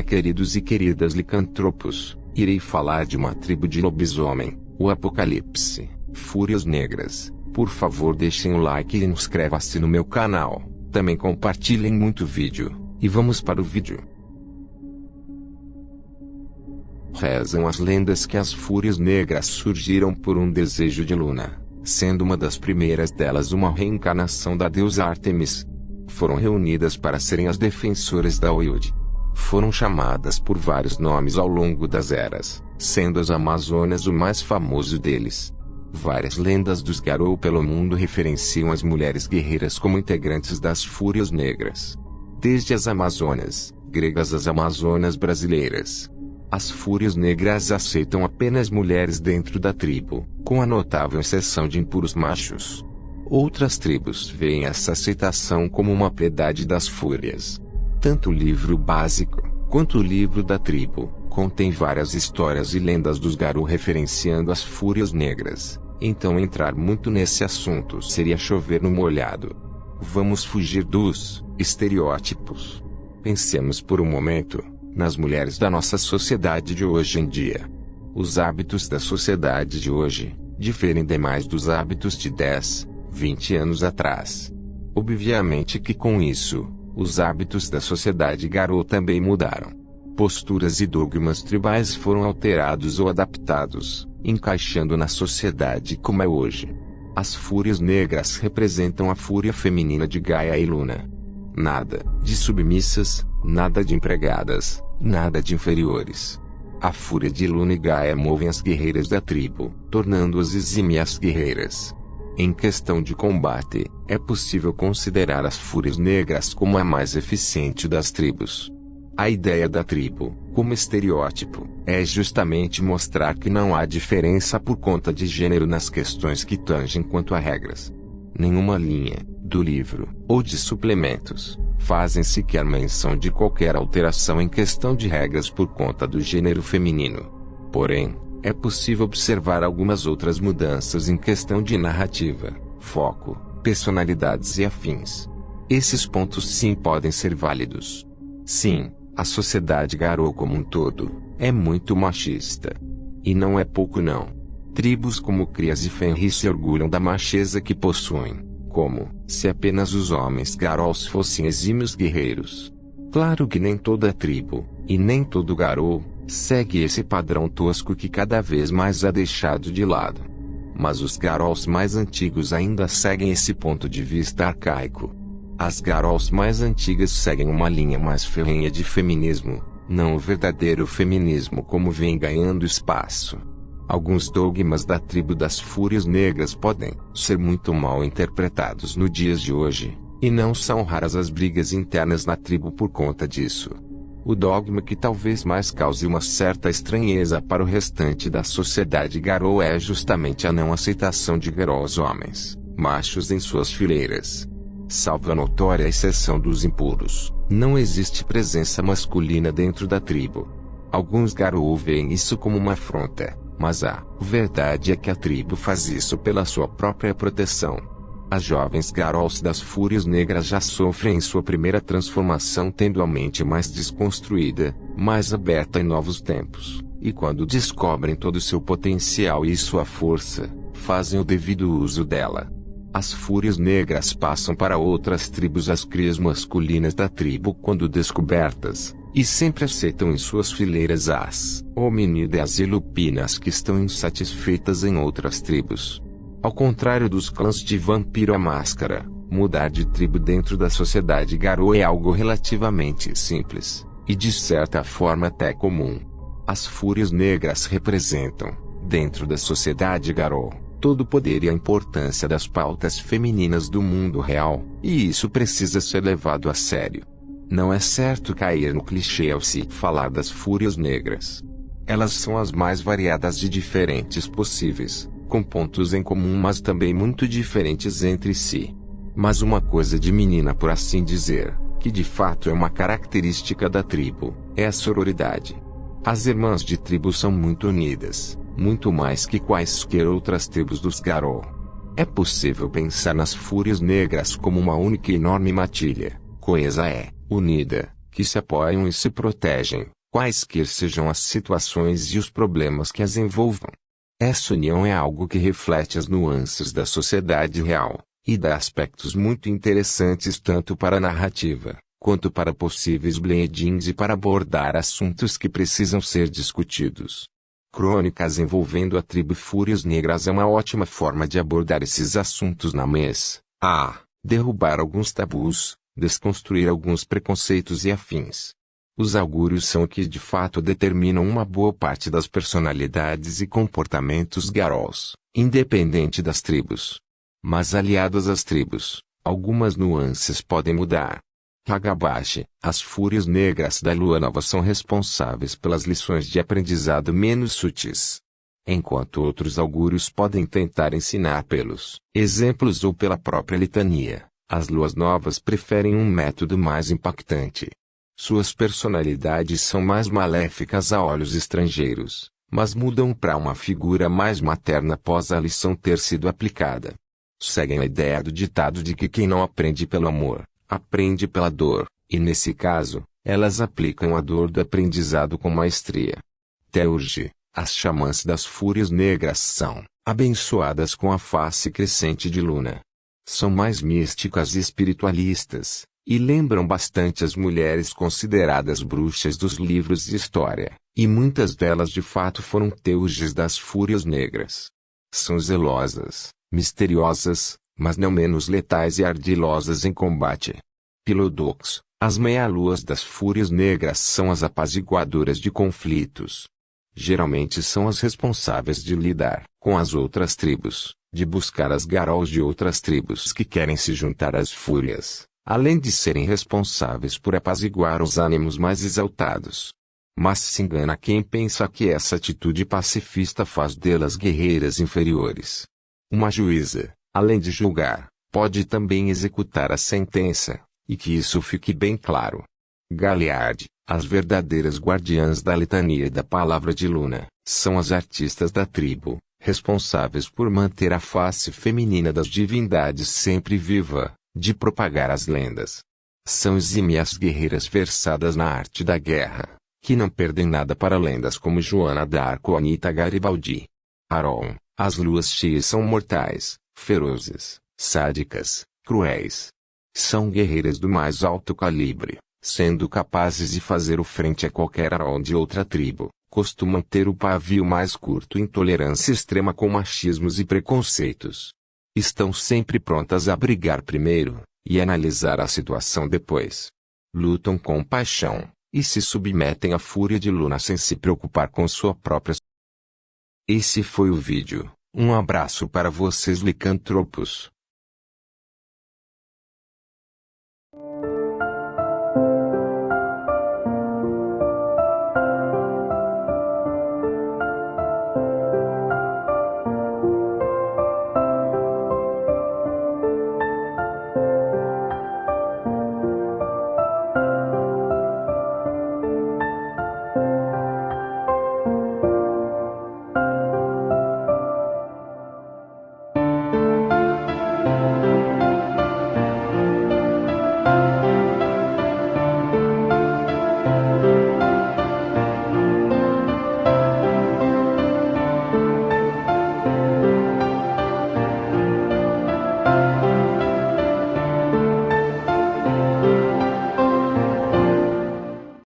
Olá, queridos e queridas licantropos, irei falar de uma tribo de lobisomem, o Apocalipse, Fúrias Negras. Por favor, deixem o like e inscreva-se no meu canal. Também compartilhem muito o vídeo, e vamos para o vídeo. Rezam as lendas que as Fúrias Negras surgiram por um desejo de Luna, sendo uma das primeiras delas uma reencarnação da deusa Ártemis. Foram reunidas para serem as defensoras da Oiode. Foram chamadas por vários nomes ao longo das eras, sendo as Amazonas o mais famoso deles. Várias lendas dos Garou pelo mundo referenciam as mulheres guerreiras como integrantes das Fúrias Negras. Desde as Amazonas gregas às Amazonas brasileiras. As Fúrias Negras aceitam apenas mulheres dentro da tribo, com a notável exceção de impuros machos. Outras tribos veem essa aceitação como uma piedade das Fúrias. Tanto o livro básico, quanto o livro da tribo, contém várias histórias e lendas dos Garou referenciando as Fúrias Negras. Então entrar muito nesse assunto seria chover no molhado. Vamos fugir dos estereótipos. Pensemos por um momento nas mulheres da nossa sociedade de hoje em dia. Os hábitos da sociedade de hoje diferem demais dos hábitos de 10, 20 anos atrás. Obviamente que com isso, os hábitos da sociedade Garou também mudaram. Posturas e dogmas tribais foram alterados ou adaptados, encaixando na sociedade como é hoje. As Fúrias Negras representam a fúria feminina de Gaia e Luna. Nada de submissas, nada de empregadas, nada de inferiores. A fúria de Luna e Gaia movem as guerreiras da tribo, tornando-as exímias guerreiras. Em questão de combate, é possível considerar as Fúrias Negras como a mais eficiente das tribos. A ideia da tribo, como estereótipo, é justamente mostrar que não há diferença por conta de gênero nas questões que tangem quanto a regras. Nenhuma linha, do livro, ou de suplementos, fazem sequer menção de qualquer alteração em questão de regras por conta do gênero feminino. Porém, é possível observar algumas outras mudanças em questão de narrativa, foco, personalidades e afins. Esses pontos sim podem ser válidos. Sim, a sociedade Garou como um todo é muito machista. E não é pouco não. Tribos como Crias e Fenris se orgulham da macheza que possuem, como se apenas os homens Garous fossem exímios guerreiros. Claro que nem toda tribo, e nem todo Garou, segue esse padrão tosco que cada vez mais é deixado de lado. Mas os Garous mais antigos ainda seguem esse ponto de vista arcaico. As Garous mais antigas seguem uma linha mais ferrenha de feminismo, não o verdadeiro feminismo como vem ganhando espaço. Alguns dogmas da tribo das Fúrias Negras podem ser muito mal interpretados nos dias de hoje, e não são raras as brigas internas na tribo por conta disso. O dogma que talvez mais cause uma certa estranheza para o restante da sociedade Garou é justamente a não aceitação de Garous homens, machos em suas fileiras. Salvo a notória exceção dos impuros, não existe presença masculina dentro da tribo. Alguns Garou veem isso como uma afronta, mas a verdade é que a tribo faz isso pela sua própria proteção. As jovens Garous das Fúrias Negras já sofrem em sua primeira transformação tendo a mente mais desconstruída, mais aberta em novos tempos, e quando descobrem todo o seu potencial e sua força, fazem o devido uso dela. As Fúrias Negras passam para outras tribos as crias masculinas da tribo quando descobertas, e sempre aceitam em suas fileiras as hominídeas e lupinas que estão insatisfeitas em outras tribos. Ao contrário dos clãs de Vampiro à Máscara, mudar de tribo dentro da sociedade Garou é algo relativamente simples, e de certa forma até comum. As Fúrias Negras representam, dentro da sociedade Garou, todo o poder e a importância das pautas femininas do mundo real, e isso precisa ser levado a sério. Não é certo cair no clichê ao se falar das Fúrias Negras. Elas são as mais variadas e diferentes possíveis, com pontos em comum mas também muito diferentes entre si. Mas uma coisa de menina por assim dizer, que de fato é uma característica da tribo, é a sororidade. As irmãs de tribo são muito unidas, muito mais que quaisquer outras tribos dos Garou. É possível pensar nas Fúrias Negras como uma única e enorme matilha, coesa unida, que se apoiam e se protegem, quaisquer sejam as situações e os problemas que as envolvam. Essa união é algo que reflete as nuances da sociedade real, e dá aspectos muito interessantes tanto para a narrativa, quanto para possíveis blendings e para abordar assuntos que precisam ser discutidos. Crônicas envolvendo a tribo Fúrias Negras é uma ótima forma de abordar esses assuntos na mesa. Derrubar alguns tabus, desconstruir alguns preconceitos e afins. Os augúrios são o que de fato determinam uma boa parte das personalidades e comportamentos Garrolls, independente das tribos. Mas aliadas às tribos, algumas nuances podem mudar. Hagabashi, as Fúrias Negras da Lua Nova são responsáveis pelas lições de aprendizado menos sutis. Enquanto outros augúrios podem tentar ensinar pelos exemplos ou pela própria litania, as Luas Novas preferem um método mais impactante. Suas personalidades são mais maléficas a olhos estrangeiros, mas mudam para uma figura mais materna após a lição ter sido aplicada. Seguem a ideia do ditado de que quem não aprende pelo amor, aprende pela dor, e nesse caso, elas aplicam a dor do aprendizado com maestria. Teurge, as xamãs das Fúrias Negras são abençoadas com a face crescente de Luna. São mais místicas e espiritualistas, e lembram bastante as mulheres consideradas bruxas dos livros de história, e muitas delas de fato foram Teurges das Fúrias Negras. São zelosas, misteriosas, mas não menos letais e ardilosas em combate. Pilodox, as meia-luas das Fúrias Negras são as apaziguadoras de conflitos. Geralmente são as responsáveis de lidar com as outras tribos, de buscar as Garrolls de outras tribos que querem se juntar às Fúrias, além de serem responsáveis por apaziguar os ânimos mais exaltados. Mas se engana quem pensa que essa atitude pacifista faz delas guerreiras inferiores. Uma juíza, além de julgar, pode também executar a sentença, e que isso fique bem claro. Galiard, as verdadeiras guardiãs da litania da palavra de Luna, são as artistas da tribo, responsáveis por manter a face feminina das divindades sempre viva, de propagar as lendas. São exímias guerreiras versadas na arte da guerra, que não perdem nada para lendas como Joana d'Arc ou Anita Garibaldi. Aron, as luas cheias são mortais, ferozes, sádicas, cruéis. São guerreiras do mais alto calibre, sendo capazes de fazer frente a qualquer Aron de outra tribo. Costumam ter o pavio mais curto e intolerância extrema com machismos e preconceitos. Estão sempre prontas a brigar primeiro, e analisar a situação depois. Lutam com paixão, e se submetem à fúria de Luna sem se preocupar com sua própria. Esse foi o vídeo. Um abraço para vocês licantropos.